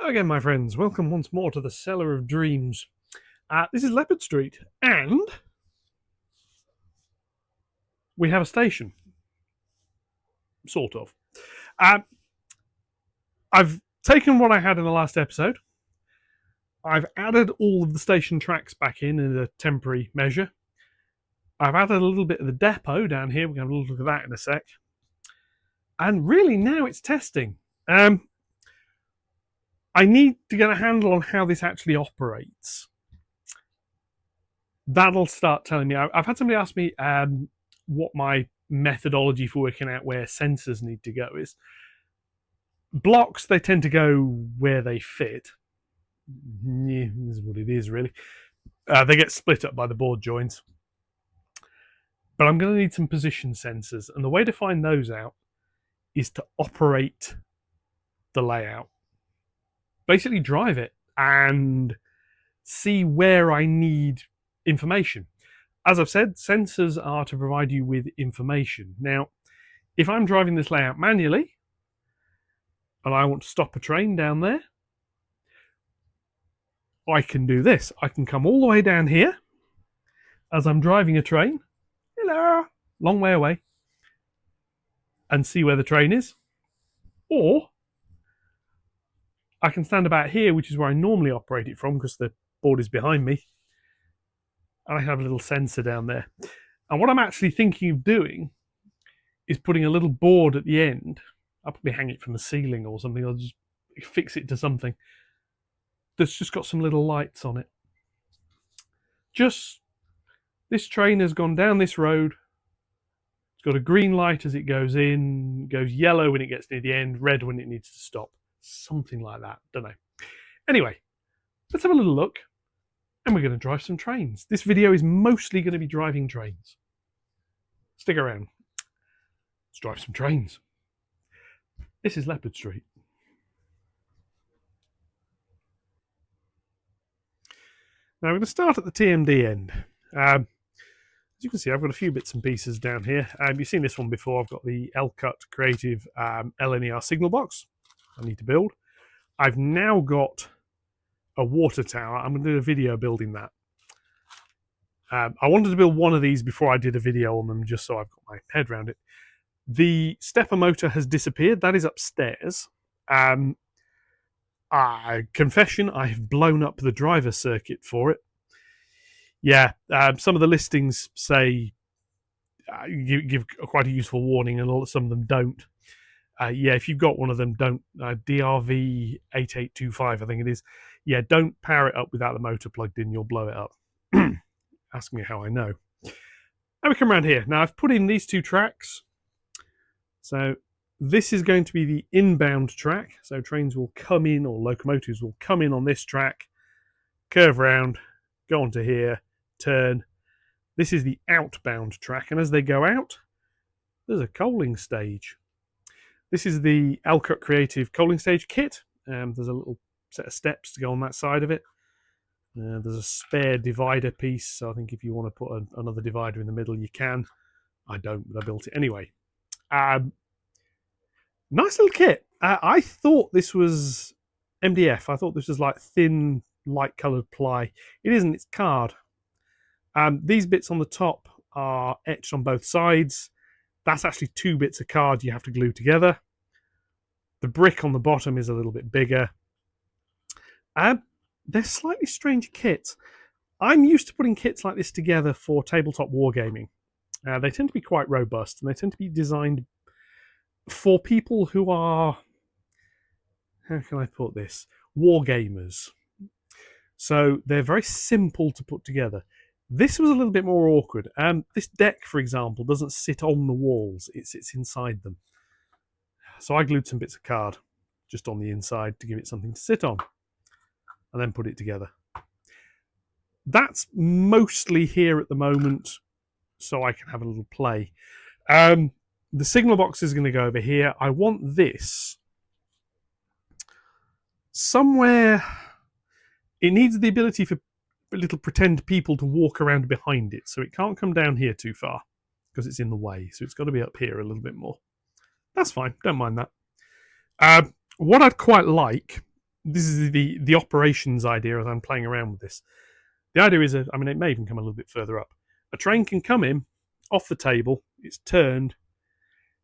Again, my friends, welcome once more to the Cellar of Dreams. This is Leopard Street, and we have a station. Sort of. Uh, I've taken what I had in the last episode. I've added all of the station tracks back in a temporary measure. I've added a little bit of the depot down here. We're going to have a look at that in a sec. And really, now it's testing. I need to get a handle on how this actually operates. That'll start telling me. I've had somebody ask me what my methodology for working out where sensors need to go is. Blocks, they tend to go where they fit. Yeah, this is what it is, really. They get split up by the board joints. But I'm going to need some position sensors, and the way to find those out is to operate the layout. Basically drive it and see where I need information. As I've said, sensors are to provide you with information. Now, if I'm driving this layout manually and I want to stop a train down there, I can do this. I can come all the way down here as I'm driving a train. Hello, long way away, and see where the train is. Or I can stand about here, which is where I normally operate it from because the board is behind me. And I have a little sensor down there. And what I'm actually thinking of doing is putting a little board at the end. I'll probably hang it from the ceiling or something. I'll just fix it to something that's just got some little lights on it. Just, this train has gone down this road. It's got a green light as it goes in, goes yellow when it gets near the end, red when it needs to stop. Something like that. Don't know. Anyway, let's have a little look. And we're going to drive some trains. This video is mostly going to be driving trains. Stick around. Let's drive some trains. This is Leopard Street. Now we're going to start at the TMD end. As you can see, I've got a few bits and pieces down here. You've seen this one before. I've got the L-Cut Creative LNER signal box I need to build. I've now got a water tower. I'm going to do a video building that. I wanted to build one of these before I did a video on them, just so I've got my head around it. The stepper motor has disappeared. That is upstairs. Confession, I have blown up the driver circuit for it. Yeah, some of the listings say give quite a useful warning, and some of them don't. Yeah, if you've got one of them, don't. DRV8825, I think it is. Yeah, don't power it up without the motor plugged in. You'll blow it up. Ask me how I know. Now we come around here. Now I've put in these two tracks. So this is going to be the inbound track. So trains will come in, or locomotives will come in on this track, curve round, go onto here, turn. This is the outbound track. And as they go out, there's a coaling stage. This is the L-Cut Creative coaling stage kit. There's a little set of steps to go on that side of it. There's a spare divider piece, so I think if you want to put another divider in the middle, you can. I don't, but I built it anyway. Nice little kit. I thought this was MDF. I thought this was like thin, light-coloured ply. It isn't, it's card. These bits on the top are etched on both sides. That's actually two bits of card you have to glue together. The brick on the bottom is a little bit bigger. They're slightly strange kits. I'm used to putting kits like this together for tabletop wargaming. They tend to be quite robust, and they tend to be designed for people who are, how can I put this, wargamers. So they're very simple to put together. This was a little bit more awkward. This deck, for example, doesn't sit on the walls. It sits inside them. So I glued some bits of card just on the inside to give it something to sit on, and then put it together. That's mostly here at the moment, so I can have a little play. The signal box is going to go over here. I want this somewhere. It needs the ability for little pretend people to walk around behind it, so it can't come down here too far because it's in the way. So it's got to be up here a little bit more. That's fine, don't mind that. What I'd quite like this is the operations idea as I'm playing around with this. The idea is, I mean, it may even come a little bit further up. A train can come in off the table, it's turned.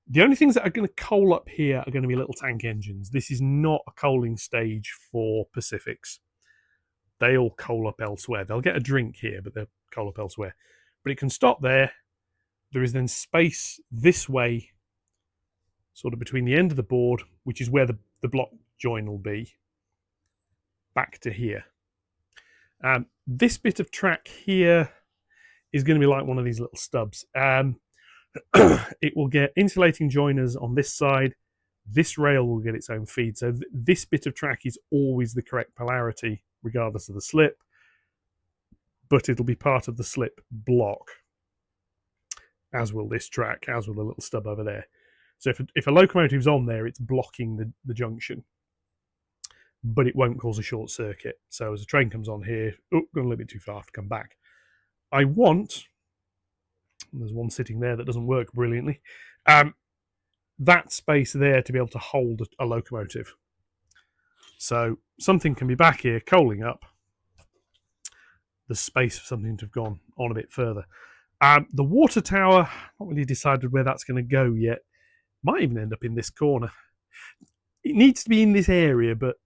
The only things that are going to coal up here are going to be little tank engines. This is not a coaling stage for Pacifics. They all coal up elsewhere. They'll get a drink here, but they'll coal up elsewhere. But it can stop there. There is then space this way, sort of between the end of the board, which is where the block join will be, back to here. This bit of track here is going to be like one of these little stubs. It will get insulating joiners on this side. This rail will get its own feed. So this bit of track is always the correct polarity, regardless of the slip. But it'll be part of the slip block, as will this track, as will the little stub over there. So if a locomotive's on there, it's blocking the junction. But it won't cause a short circuit. So as a train comes on here, gone a little bit too far to come back. I want, there's one sitting there that doesn't work brilliantly, that space there to be able to hold a locomotive. So something can be back here coaling up. There's space for something to have gone on a bit further. The water tower, not really decided where that's going to go yet. Might even end up in this corner. It needs to be in this area, but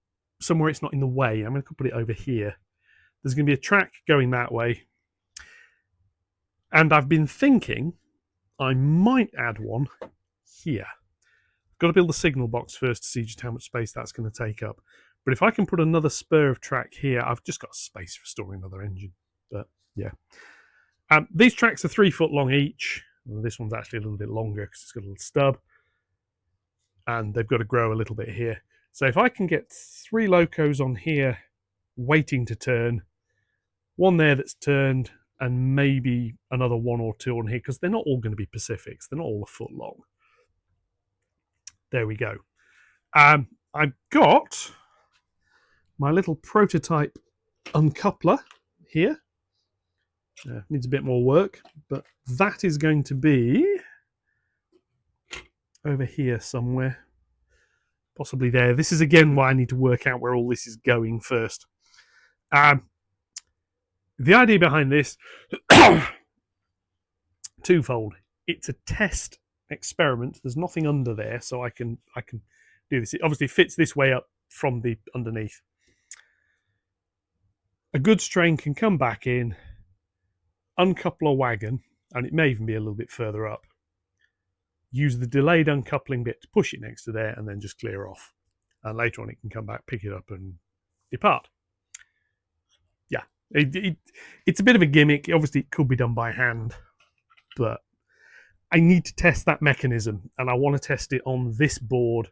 somewhere it's not in the way. I'm going to put it over here. There's going to be a track going that way. And I've been thinking I might add one here. I've got to build the signal box first to see just how much space that's going to take up. But if I can put another spur of track here, I've just got space for storing another engine. But yeah. These tracks are 3 foot long each. Well, this one's actually a little bit longer because it's got a little stub. And they've got to grow a little bit here. So if I can get 3 locos on here waiting to turn, one there that's turned, and maybe another 1 or 2 on here, because they're not all going to be Pacifics. They're not all a foot long. There we go. I've got my little prototype uncoupler here. Needs a bit more work, but that is going to be over here somewhere. Possibly there. This is again why I need to work out where all this is going first. The idea behind this, twofold. It's a test experiment. There's nothing under there, so I can do this. It obviously fits this way up from the underneath. A goods train can come back in, uncouple a wagon, and it may even be a little bit further up. Use the delayed uncoupling bit to push it next to there, and then just clear off. And later on, it can come back, pick it up, and depart. Yeah, it's a bit of a gimmick. Obviously, it could be done by hand, but I need to test that mechanism, and I want to test it on this board,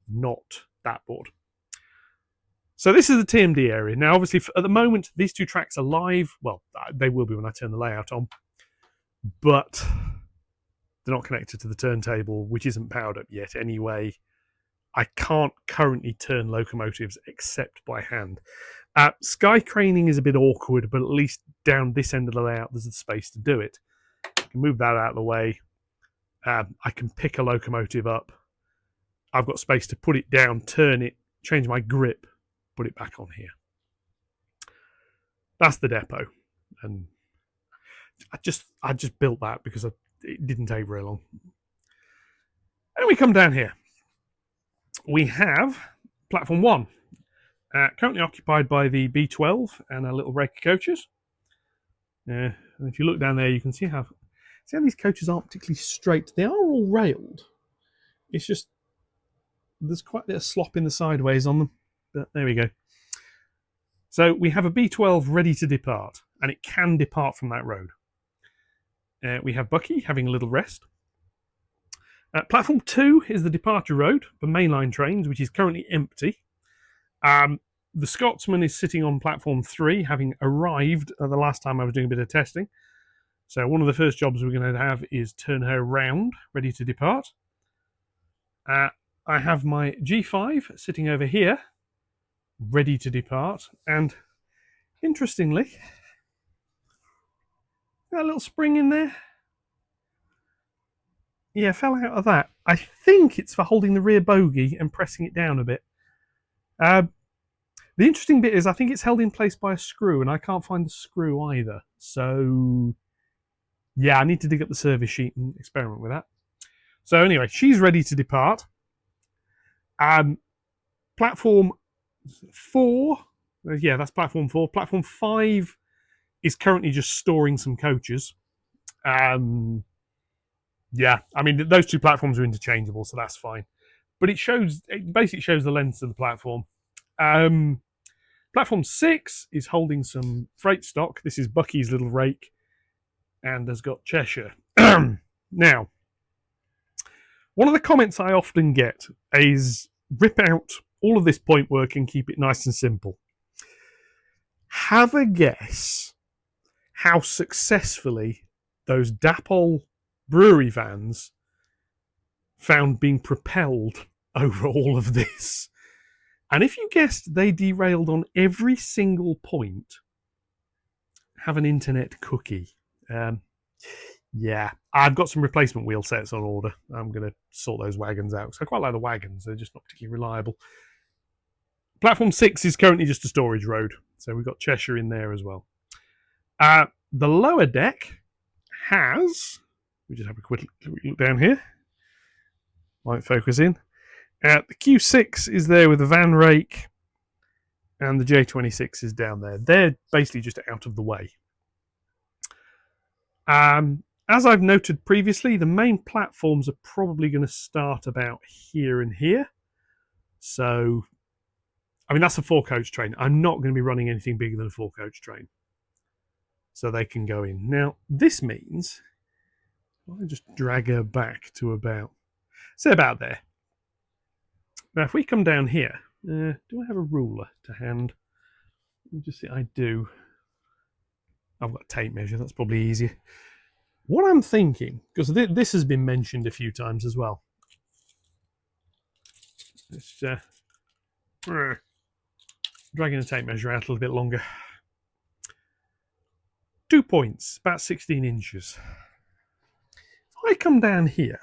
not that board. So this is the TMD area. Now, obviously, at the moment, these 2 tracks are live. Well, they will be when I turn the layout on, but they're not connected to the turntable, which isn't powered up yet anyway. I can't currently turn locomotives except by hand. Sky craning is a bit awkward, but at least down this end of the layout, there's the space to do it. I can move that out of the way. I can pick a locomotive up. I've got space to put it down, turn it, change my grip, put it back on here. That's the depot. And I just built that because it didn't take very long. And we come down here. We have platform 1, currently occupied by the B12 and our little rake of coaches. And if you look down there, you can see how these coaches aren't particularly straight. They are all railed. It's just there's quite a bit of slop in the sideways on them. But there we go. So we have a B12 ready to depart, and it can depart from that road. We have Bucky having a little rest. Platform 2 is the departure road for mainline trains, which is currently empty. The Scotsman is sitting on platform 3, having arrived the last time I was doing a bit of testing. So one of the first jobs we're going to have is turn her round, ready to depart. I have my G5 sitting over here, ready to depart. And interestingly, got a little spring in there. Yeah, fell out of that. I think it's for holding the rear bogie and pressing it down a bit. The interesting bit is I think it's held in place by a screw, and I can't find the screw either. So, yeah, I need to dig up the service sheet and experiment with that. So anyway, she's ready to depart. Platform 4, yeah, that's platform 4. Platform 5 is currently just storing some coaches. Yeah, I mean, those two platforms are interchangeable, so that's fine. But it basically shows the length of the platform. Platform 6 is holding some freight stock. This is Bucky's little rake and has got Cheshire. Now, one of the comments I often get is rip out all of this point work and keep it nice and simple. Have a guess how successfully those Dapol brewery vans found being propelled over all of this. And if you guessed they derailed on every single point, have an internet cookie. Yeah, I've got some replacement wheel sets on order. I'm going to sort those wagons out. So I quite like the wagons. They're just not particularly reliable. Platform 6 is currently just a storage road. So we've got Cheshire in there as well. The lower deck has... We just have a quick look down here. Might focus in. The Q6 is there with the van rake. And the J26 is down there. They're basically just out of the way. As I've noted previously, the main platforms are probably going to start about here and here. So, I mean, that's a 4-coach train. I'm not going to be running anything bigger than a 4-coach train. So they can go in. Now, this means, I'll just drag her back to about, say about there. Now, if we come down here, do I have a ruler to hand? Let me just see, I do. I've got a tape measure, that's probably easier. What I'm thinking, because this has been mentioned a few times as well. It's dragging a tape measure out a little bit longer. 2 points, about 16 inches. If I come down here,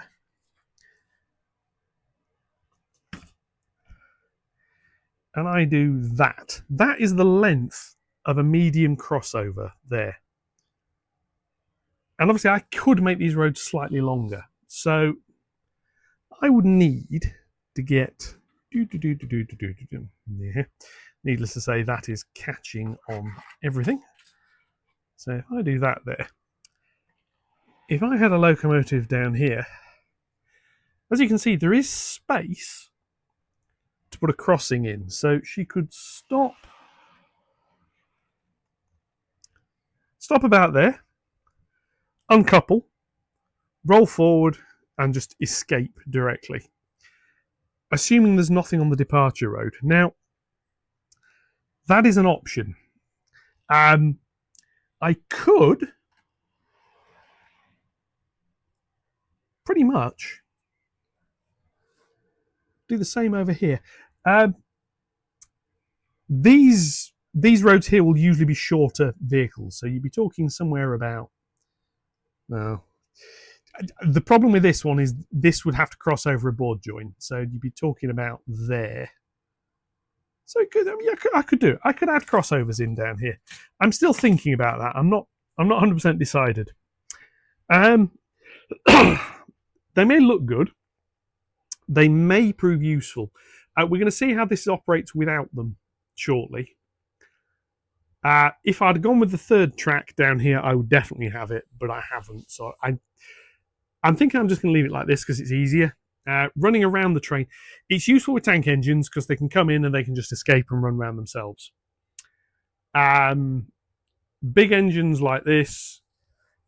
and I do that, that is the length of a medium crossover there. And obviously I could make these roads slightly longer. So I would need to get... Yeah. Needless to say, that is catching on everything. So if I do that there, if I had a locomotive down here, as you can see, there is space to put a crossing in. So she could stop about there, uncouple, roll forward, and just escape directly. Assuming there's nothing on the departure road. Now, that is an option. I could pretty much do the same over here. These roads here will usually be shorter vehicles, so you'd be talking somewhere about... No. The problem with this one is this would have to cross over a board joint, so you'd be talking about there. So I could do it. I could add crossovers in down here. I'm still thinking about that. I'm not 100% decided. They may look good. They may prove useful. We're going to see how this operates without them shortly. If I'd gone with the third track down here, I would definitely have it, but I haven't. So I'm thinking I'm just going to leave it like this because it's easier. Running around the train, it's useful with tank engines because they can come in and they can just escape and run around themselves. Big engines like this,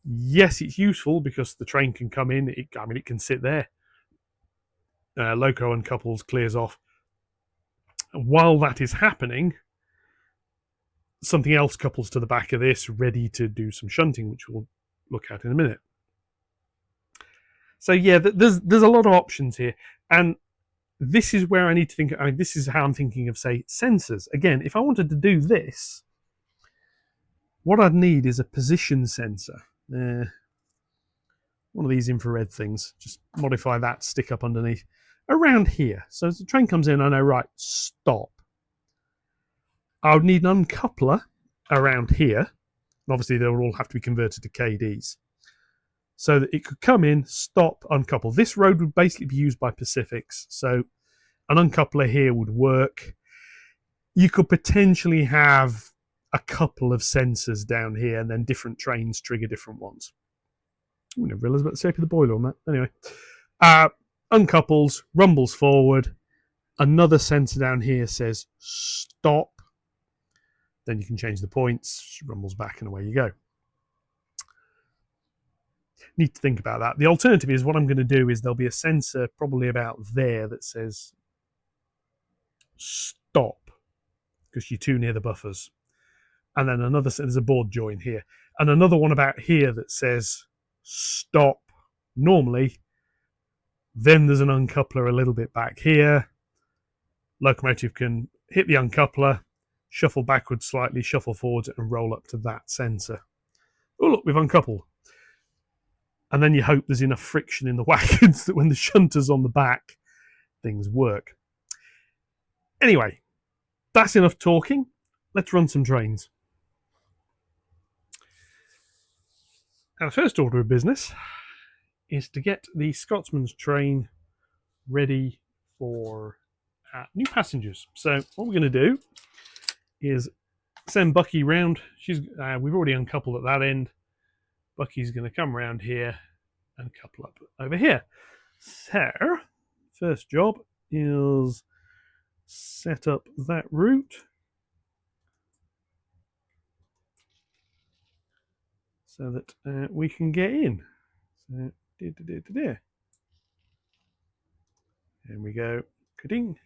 yes, it's useful because the train can come in. It can sit there. Loco uncouples, clears off. While that is happening, something else couples to the back of this, ready to do some shunting, which we'll look at in a minute. So yeah, there's a lot of options here, and this is where I need to think. I mean, this is how I'm thinking of, say, sensors. Again, if I wanted to do this, what I'd need is a position sensor. One of these infrared things. Just modify that, stick up underneath, around here. So as the train comes in, I know, right, stop. I would need an uncoupler around here. And obviously, they will all have to be converted to KDs. So that it could come in, stop, uncouple. This road would basically be used by Pacifics. So an uncoupler here would work. You could potentially have a couple of sensors down here, and then different trains trigger different ones. I never realised about the shape of the boiler on that. Anyway, uncouples, rumbles forward. Another sensor down here says stop. Then you can change the points, rumbles back, and away you go. Need to think about that. The alternative is what I'm going to do is there'll be a sensor probably about there that says stop because you're too near the buffers. And then another, there's a board join here. And another one about here that says stop normally. Then there's an uncoupler a little bit back here. Locomotive can hit the uncoupler, shuffle backwards slightly, shuffle forwards, and roll up to that sensor. Oh, look, we've uncoupled. And then you hope there's enough friction in the wagons that when the shunter's on the back, things work. Anyway, that's enough talking. Let's run some trains. Now, the first order of business is to get the Scotsman's train ready for new passengers. So what we're going to do is send Bucky round. We've already uncoupled at that end. Bucky's going to come round here and couple up over here. So, first job is set up that route. So that we can get in. So, there we go. Ka-ding.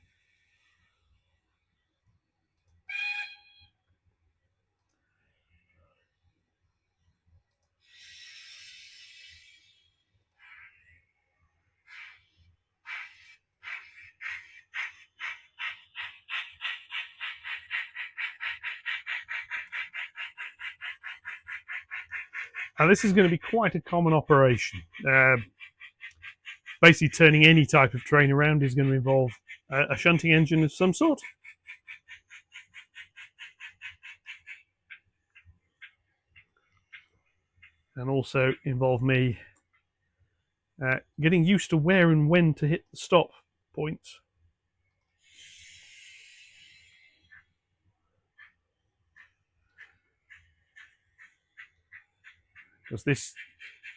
And this is going to be quite a common operation. Basically, turning any type of train around is going to involve a shunting engine of some sort. And also involve me getting used to where and when to hit the stop points. Because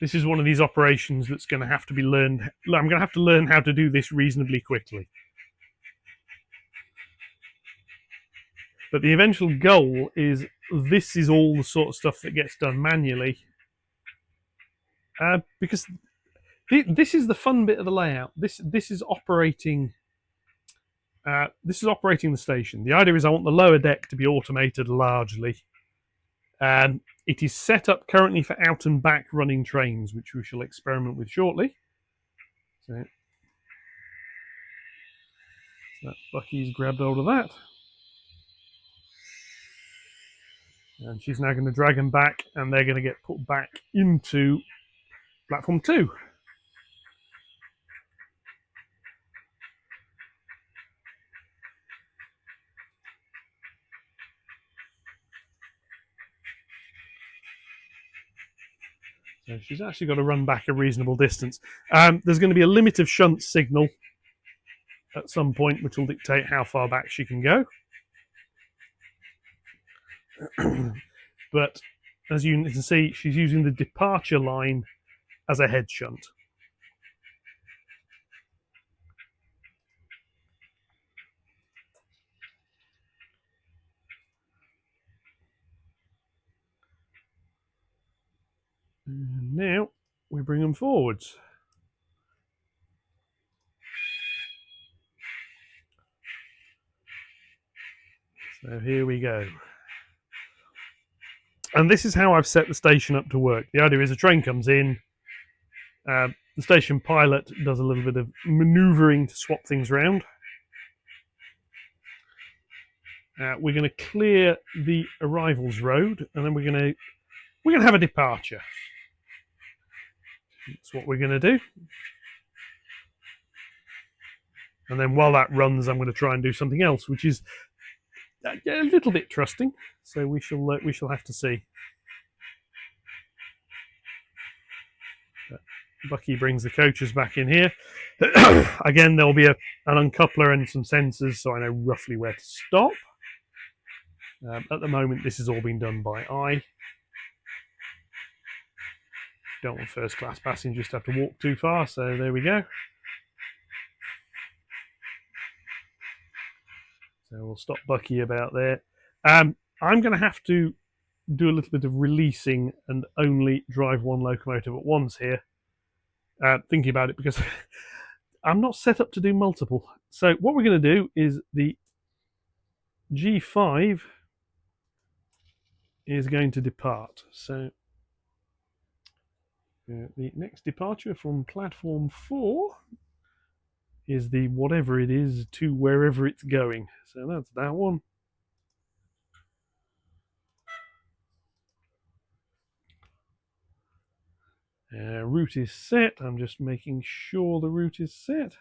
this is one of these operations that's going to have to be learned. I'm going to have to learn how to do this reasonably quickly. But the eventual goal is this is all the sort of stuff that gets done manually. Because this is the fun bit of the layout. This is operating. This is operating the station. The idea is I want the lower deck to be automated largely. It is set up currently for out and back running trains, which we shall experiment with shortly. So Bucky's grabbed hold of that. And she's now going to drag them back, and they're going to get put back into platform 2. So she's actually got to run back a reasonable distance. There's going to be a limit of shunt signal at some point, which will dictate how far back she can go. But as you can see, she's using the departure line as a head shunt. And now we bring them forwards. So here we go. And this is how I've set the station up to work. The idea is a train comes in, the station pilot does a little bit of manoeuvring to swap things around. We're going to clear the arrivals road, and then we're going to have a departure. That's what we're going to do. And then while that runs, I'm going to try and do something else, which is a little bit trusting. So we shall have to see. Bucky brings the coaches back in here. Again, there'll be an uncoupler and some sensors, so I know roughly where to stop. At the moment, this is all being done by eye. Don't want first class passengers to have to walk too far, so there we go. So we'll stop Bucky about there. I'm going to have to do a little bit of releasing and only drive one locomotive at once here. Thinking about it, because I'm not set up to do multiple. So what we're going to do is the G5 is going to depart. So the next departure from platform 4 is the whatever it is to wherever it's going. So that's that one. Route is set. I'm just making sure the route is set.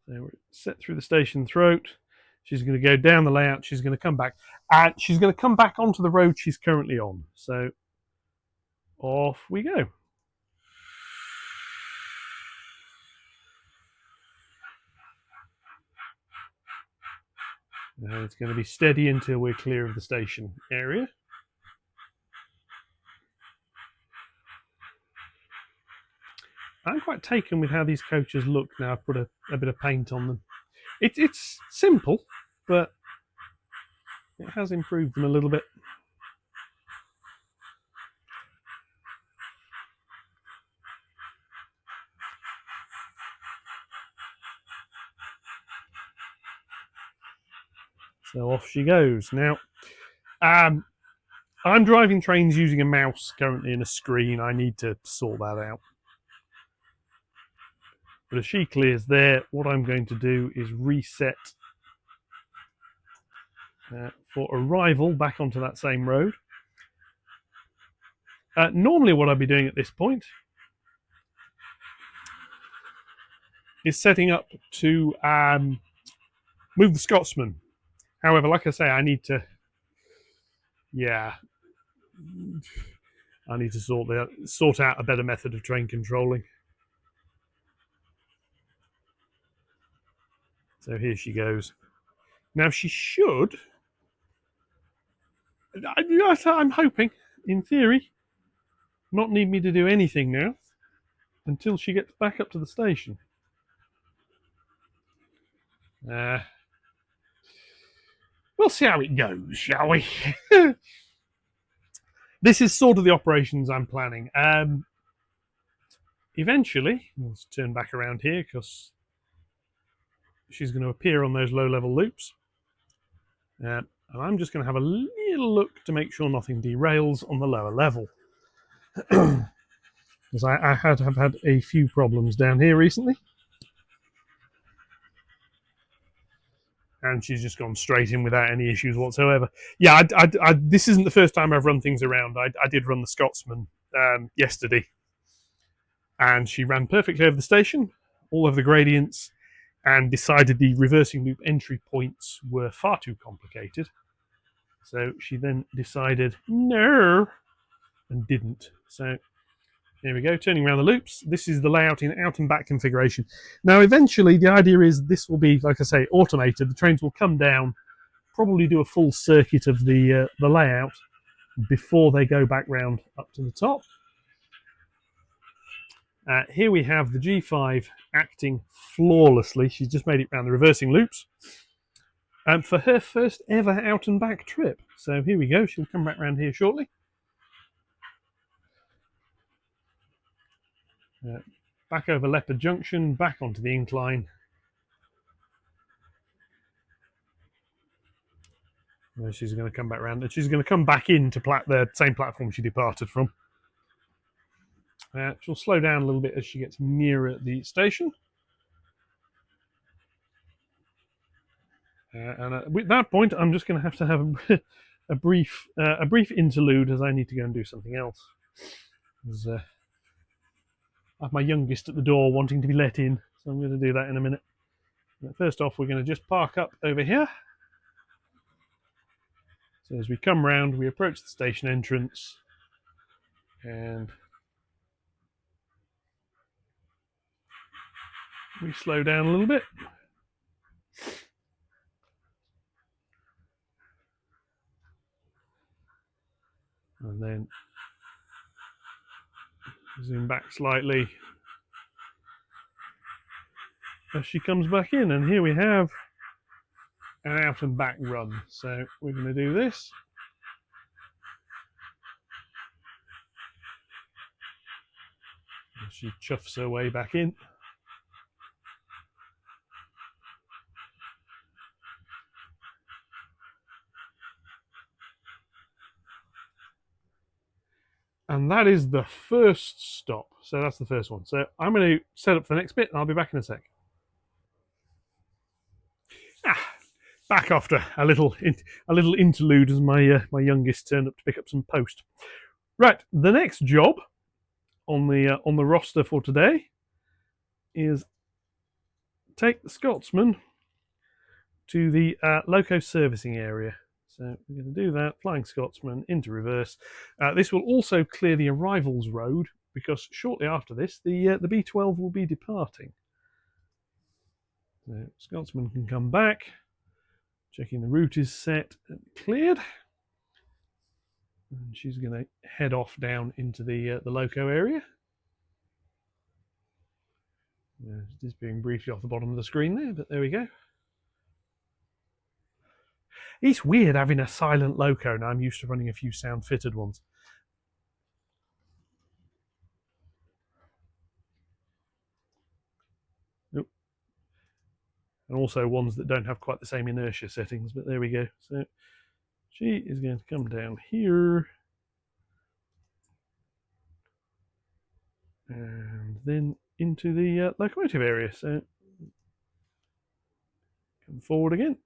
So we're set through the station throat. She's going to go down the layout. She's going to come back. And she's going to come back onto the road she's currently on. So off we go. And it's going to be steady until we're clear of the station area. I'm quite taken with how these coaches look now. I've put a bit of paint on them. It's simple, but it has improved them a little bit. So off she goes. Now, I'm driving trains using a mouse currently and a screen. I need to sort that out. But as she clears there, what I'm going to do is reset for arrival back onto that same road. Normally what I'd be doing at this point is setting up to move the Scotsman. However, like I say, I need to sort out a better method of train controlling. So here she goes. Now she should, I'm hoping, in theory, not need me to do anything now until she gets back up to the station. We'll see how it goes, shall we? This is sort of the operations I'm planning. Eventually, let's turn back around here because she's going to appear on those low-level loops. And I'm just going to have a little look to make sure nothing derails on the lower level. Because I have had a few problems down here recently. And she's just gone straight in without any issues whatsoever. Yeah, this isn't the first time I've run things around. I did run the Scotsman yesterday. And she ran perfectly over the station, all over the gradients, and decided the reversing loop entry points were far too complicated. So she then decided, no, and didn't. So here we go, turning around the loops. This is the layout in out and back configuration. Now, eventually, the idea is this will be, like I say, automated. The trains will come down, probably do a full circuit of the layout before they go back round up to the top. Here we have the G5 acting flawlessly. She's just made it round the reversing loops for her first ever out and back trip. So here we go. She'll come back round here shortly. Back over Leopard Junction, back onto the incline. She's going to come back round, and she's going to come back into the same platform she departed from. She'll slow down a little bit as she gets nearer the station. And at that point, I'm just going to have a brief interlude as I need to go and do something else. I have my youngest at the door wanting to be let in, so I'm going to do that in a minute. But first off, we're going to just park up over here. So as we come round, we approach the station entrance, and we slow down a little bit. And then zoom back slightly as she comes back in. And here we have an out and back run. So we're going to do this. As she chuffs her way back in. And that is the first stop. So that's the first one. So I'm going to set up for the next bit, and I'll be back in a sec. Back after a little interlude as my youngest turned up to pick up some post. Right, the next job on the roster for today is take the Scotsman to the loco servicing area. So we're going to do that, flying Scotsman into reverse. This will also clear the arrivals road, because shortly after this, the B12 will be departing. So Scotsman can come back, checking the route is set and cleared. And she's going to head off down into the loco area. It is being briefly off the bottom of the screen there, but there we go. It's weird having a silent loco now. I'm used to running a few sound fitted ones. Nope. And also ones that don't have quite the same inertia settings, but there we go. So she is going to come down here. And then into the locomotive area. So come forward again.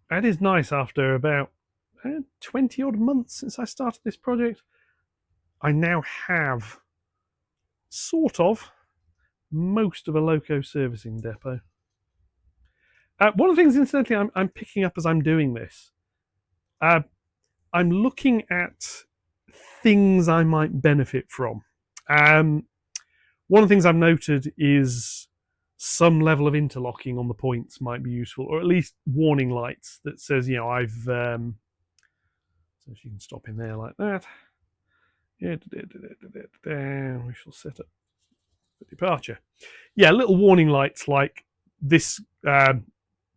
That is nice. After about 20 odd months since I started this project, I now have sort of most of a loco servicing depot. One of the things, incidentally, I'm picking up as I'm doing this, I'm looking at things I might benefit from. One of the things I've noted is some level of interlocking on the points might be useful, or at least warning lights that says, I've. So she can stop in there like that. Yeah, we shall set up the departure. Yeah, little warning lights like this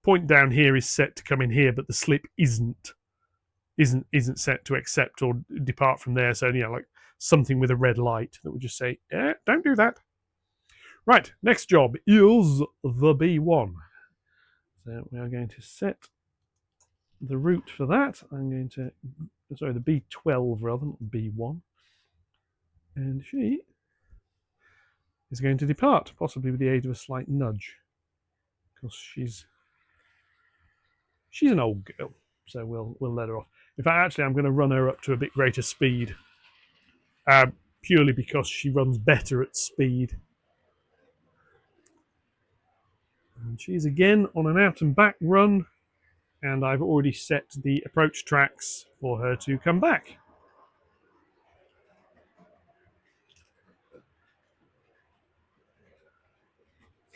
point down here is set to come in here, but the slip isn't set to accept or depart from there. So like something with a red light that would just say, don't do that. Right, next job is the B1. So we are going to set the route for that. I'm going to, sorry, the B12 rather than B1. And she is going to depart, possibly with the aid of a slight nudge, because she's an old girl, so we'll let her off. In fact, actually, I'm going to run her up to a bit greater speed, purely because she runs better at speed. And she's again on an out and back run, and I've already set the approach tracks for her to come back.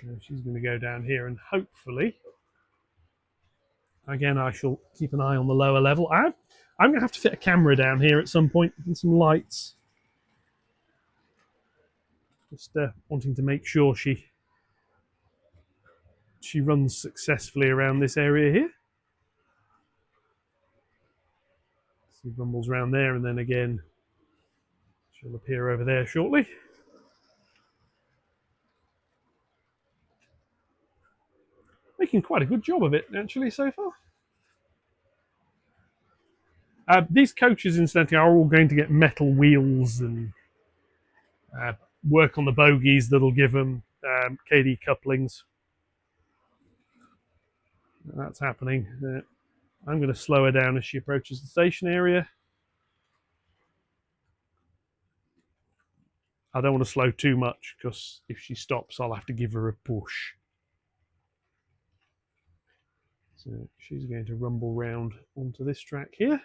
So she's going to go down here, and hopefully, again, I shall keep an eye on the lower level. I'm going to have to fit a camera down here at some point and some lights. Just wanting to make sure she runs successfully around this area here. She rumbles around there, and then again, she'll appear over there shortly. Making quite a good job of it, actually, so far. These coaches, incidentally, are all going to get metal wheels and work on the bogies that'll give them KD couplings. That's happening. I'm going to slow her down as she approaches the station area. I don't want to slow too much because if she stops, I'll have to give her a push. So she's going to rumble round onto this track here.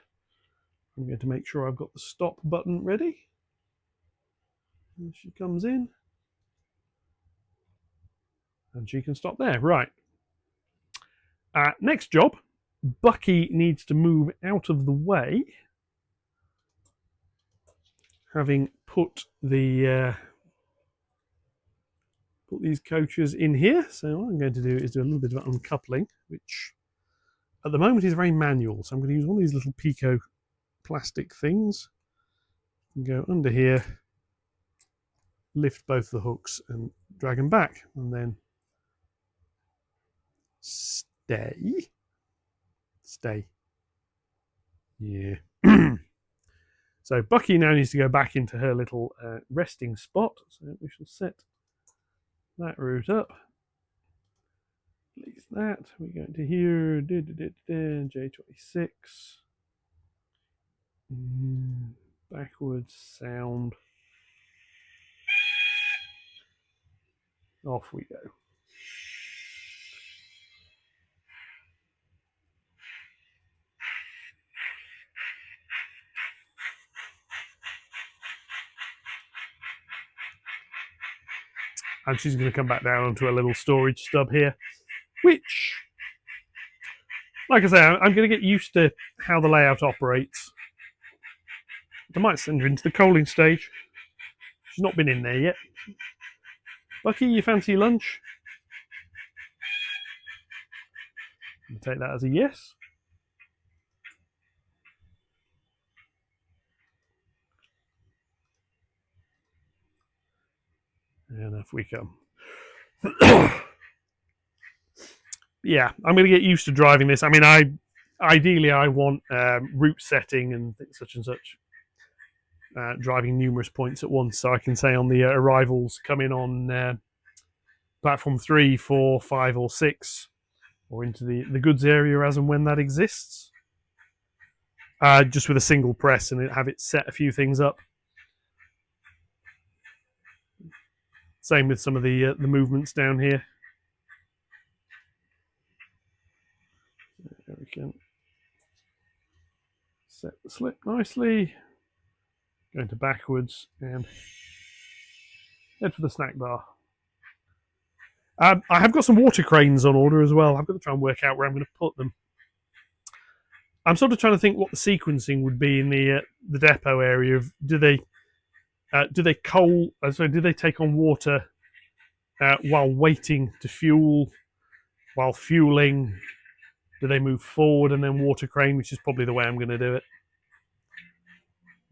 I'm going to make sure I've got the stop button ready. And she comes in. And she can stop there. Right. Next job, Bucky needs to move out of the way, having put the put these coaches in here. So what I'm going to do is do a little bit of uncoupling, which at the moment is very manual. So I'm going to use one of these little Pico plastic things and go under here, lift both the hooks and drag them back, and then stay. Yeah. So Bucky now needs to go back into her little resting spot. So we shall set that route up. Release that. We go into here. J26. Backwards sound. Off we go. And she's going to come back down onto a little storage stub here, which, like I say, I'm going to get used to how the layout operates. I might send her into the coaling stage. She's not been in there yet. Bucky, you fancy lunch? I'll take that as a yes. And off we come. Yeah, I'm going to get used to driving this. I mean, ideally I want route setting and such and such. Driving numerous points at once, so I can say on the arrivals come in on platform 3, 4, 5 or 6, or into the goods area as and when that exists. Just with a single press and have it set a few things up. Same with some of the movements down here. There we can set the slip nicely. Go into backwards and head for the snack bar. I have got some water cranes on order as well. I've got to try and work out where I'm going to put them. I'm sort of trying to think what the sequencing would be in the depot area. Of do they take on water while waiting to fuel? While fueling, do they move forward and then water crane, which is probably the way I'm going to do it.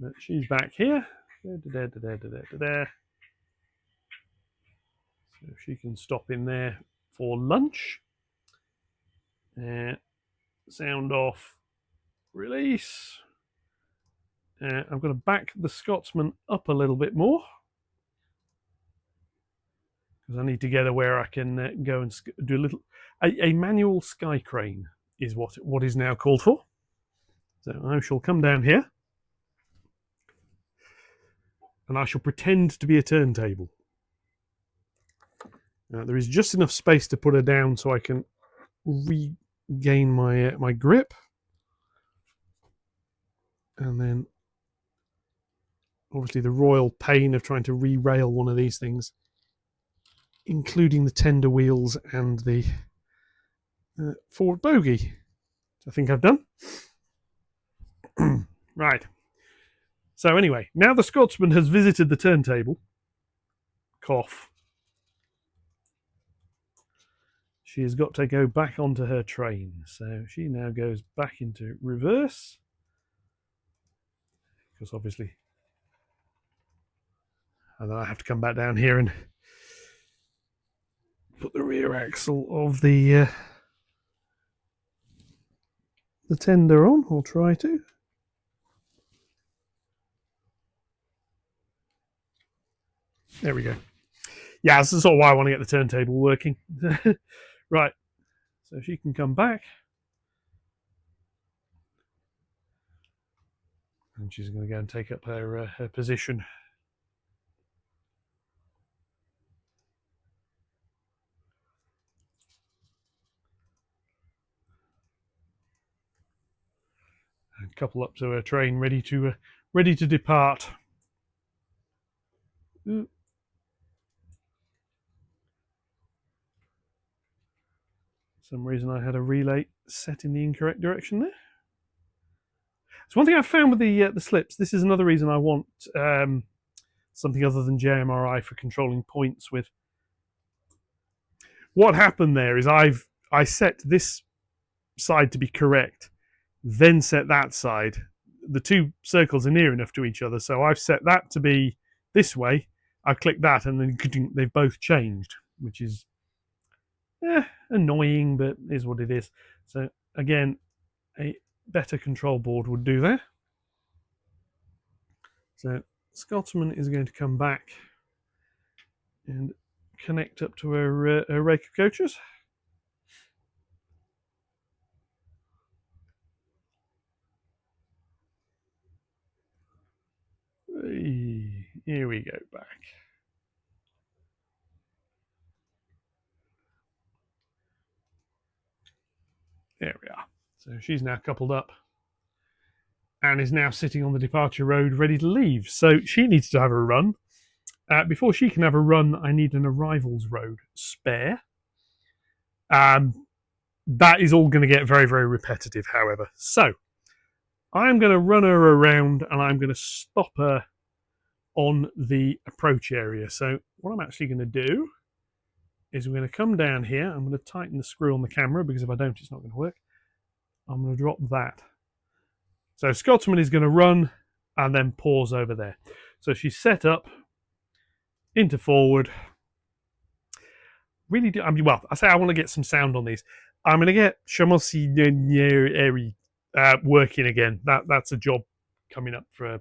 But she's back here. So she can stop in there for lunch. Sound off. Release. I'm going to back the Scotsman up a little bit more because I need to get her where I can go and do a manual sky crane is what is now called for. So I shall come down here and I shall pretend to be a turntable. There is just enough space to put her down so I can regain my grip, and then obviously the royal pain of trying to re-rail one of these things, including the tender wheels and the forward bogie, which I think I've done. Right. So anyway, now the Scotsman has visited the turntable. Cough. She has got to go back onto her train. So she now goes back into reverse. Because obviously, and then I have to come back down here and put the rear axle of the tender on, or try to. There we go. Yeah, this is sort of why I want to get the turntable working. Right, so she can come back. And she's going to go and take up her position. couple up to a train ready to depart. Ooh. For some reason I had a relay set in the incorrect direction there. So one thing I found with the slips, this is another reason I want something other than JMRI for controlling points with. What happened there is I set this side to be correct, then set that side. The two circles are near enough to each other, so I've set that to be this way. I click that, and then they've both changed, which is annoying, but is what it is. So again, a better control board would do that. So Scotsman is going to come back and connect up to a rake of coaches. Here we go back. There we are. So she's now coupled up and is now sitting on the departure road ready to leave. So she needs to have a run. Before she can have a run, I need an arrivals road spare. That is all going to get very, very repetitive, however. So I'm going to run her around and I'm going to stop her on the approach area. So what I'm actually going to do is we're going to come down here. I'm going to tighten the screw on the camera because if I don't, it's not going to work. I'm going to drop that. So Scotsman is going to run and then pause over there. So she's set up into forward. Really do, I mean, well, I say I want to get some sound on these. I'm going to get Chamosi working again. That's a job coming up for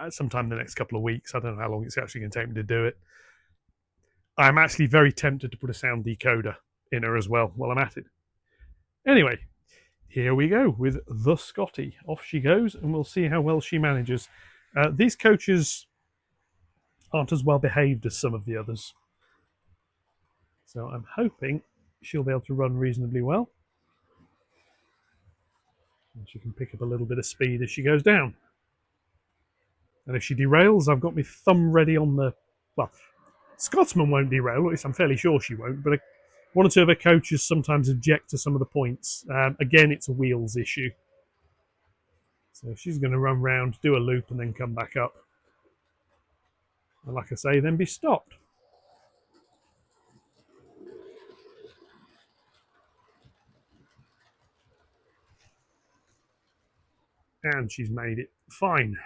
sometime the next couple of weeks. I don't know how long it's actually going to take me to do it. I'm actually very tempted to put a sound decoder in her as well while I'm at it. Anyway, here we go with the Scotty. Off she goes, and we'll see how well she manages. These coaches aren't as well behaved as some of the others. So I'm hoping she'll be able to run reasonably well. And she can pick up a little bit of speed as she goes down. And if she derails, I've got my thumb ready on the... Well, Scotsman won't derail, at least I'm fairly sure she won't, but one or two of her coaches sometimes object to some of the points. Again, it's a wheels issue. So she's going to run round, do a loop, and then come back up. And like I say, then be stopped. And she's made it fine.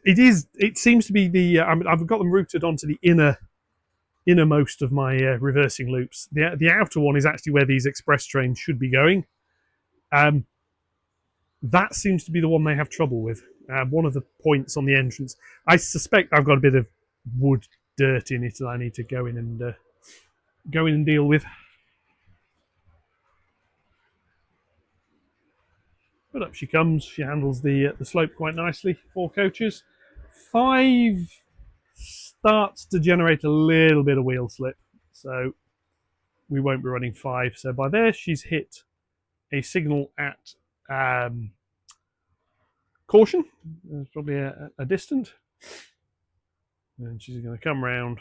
It seems to be the... I've got them routed onto the innermost of my reversing loops. The outer one is actually where these express trains should be going. That seems to be the one they have trouble with. One of the points on the entrance. I suspect I've got a bit of wood dirt in it that I need to go in and deal with. But up she comes. She handles the slope quite nicely. 4 coaches. 5 starts to generate a little bit of wheel slip. So we won't be running 5. So by there she's hit a signal at caution. There's probably a distant. And she's going to come round.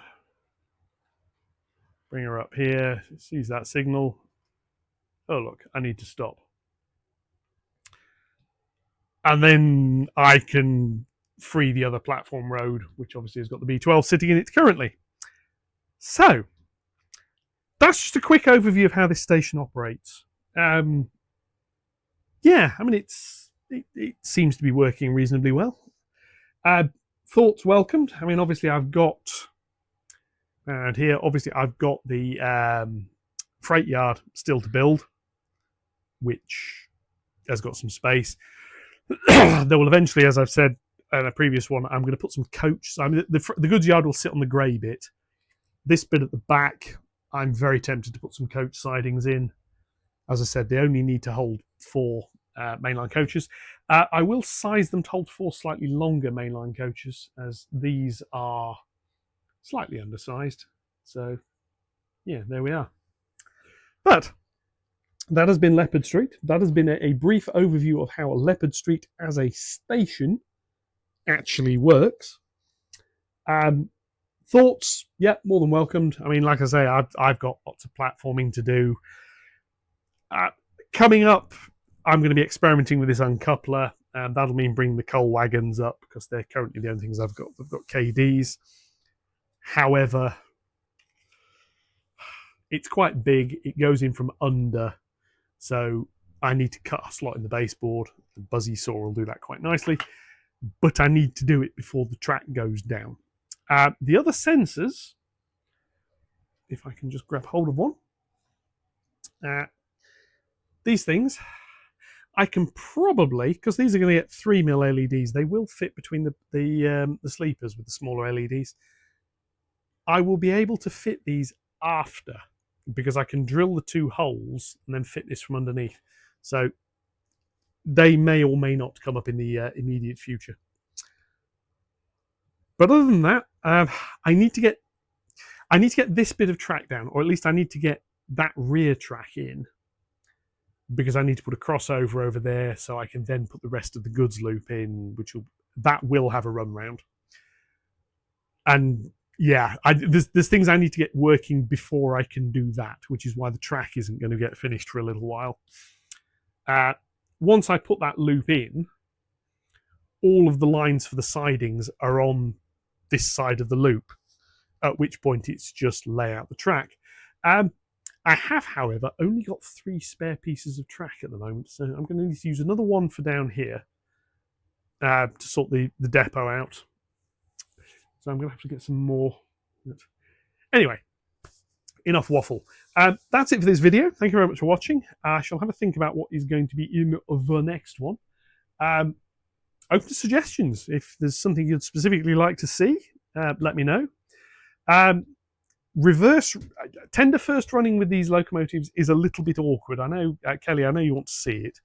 Bring her up here. She sees that signal. Oh, look, I need to stop. And then I can free the other platform road, which obviously has got the B12 sitting in it currently. So, that's just a quick overview of how this station operates. Yeah, I mean, it seems to be working reasonably well. Thoughts welcomed. I mean, obviously I've got, around here, obviously I've got the freight yard still to build, which has got some space. There will eventually, as I've said in a previous one, I'm going to put some coach. I mean, the goods yard will sit on the grey bit. This bit at the back, I'm very tempted to put some coach sidings in. As I said, they only need to hold 4 mainline coaches. I will size them to hold 4 slightly longer mainline coaches, as these are slightly undersized. So, yeah, there we are. But that has been Leopard Street. That has been a brief overview of how Leopard Street as a station actually works. Thoughts? Yeah, more than welcomed. I mean, like I say, I've got lots of platforming to do. Coming up, I'm going to be experimenting with this uncoupler. That'll mean bringing the coal wagons up because they're currently the only things I've got. I've got KDs. However, it's quite big. It goes in from under, so I need to cut a slot in the baseboard. The buzzy saw will do that quite nicely, but I need to do it before the track goes down. The other sensors, if I can just grab hold of one, these things, I can probably, because these are going to get 3mm LEDs, they will fit between the sleepers with the smaller LEDs. I will be able to fit these after, because I can drill the 2 holes and then fit this from underneath. So they may or may not come up in the immediate future. But other than that, I need to get this bit of track down, or at least I need to get that rear track in, because I need to put a crossover over there so I can then put the rest of the goods loop in, that will have a run round. And yeah, there's things I need to get working before I can do that, which is why the track isn't going to get finished for a little while. Once I put that loop in, all of the lines for the sidings are on this side of the loop, at which point it's just lay out the track. I have, however, only got 3 spare pieces of track at the moment, so I'm going to need to use another one for down here to sort the depot out. So I'm going to have to get some more. Anyway, enough waffle. That's it for this video. Thank you very much for watching. I shall have a think about what is going to be in the next one. Open to suggestions. If there's something you'd specifically like to see, let me know. Reverse tender first running with these locomotives is a little bit awkward. I know, Kelly, I know you want to see it.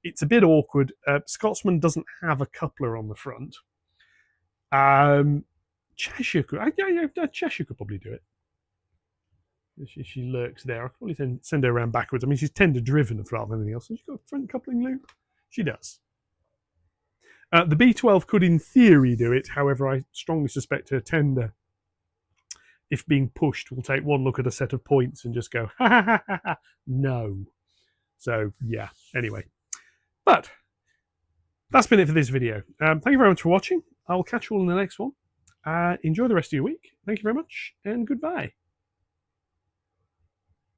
It's a bit awkward. Scotsman doesn't have a coupler on the front. Cheshire could probably do it. She lurks there. I could probably send her around backwards. I mean, she's tender driven rather than anything else. She's got a front coupling loop. She does. The B12 could, in theory, do it. However, I strongly suspect her tender, if being pushed, will take one look at a set of points and just go, ha ha ha ha ha, no. So, yeah, anyway. But that's been it for this video. Thank you very much for watching. I will catch you all in the next one. Enjoy the rest of your week. Thank you very much, and goodbye.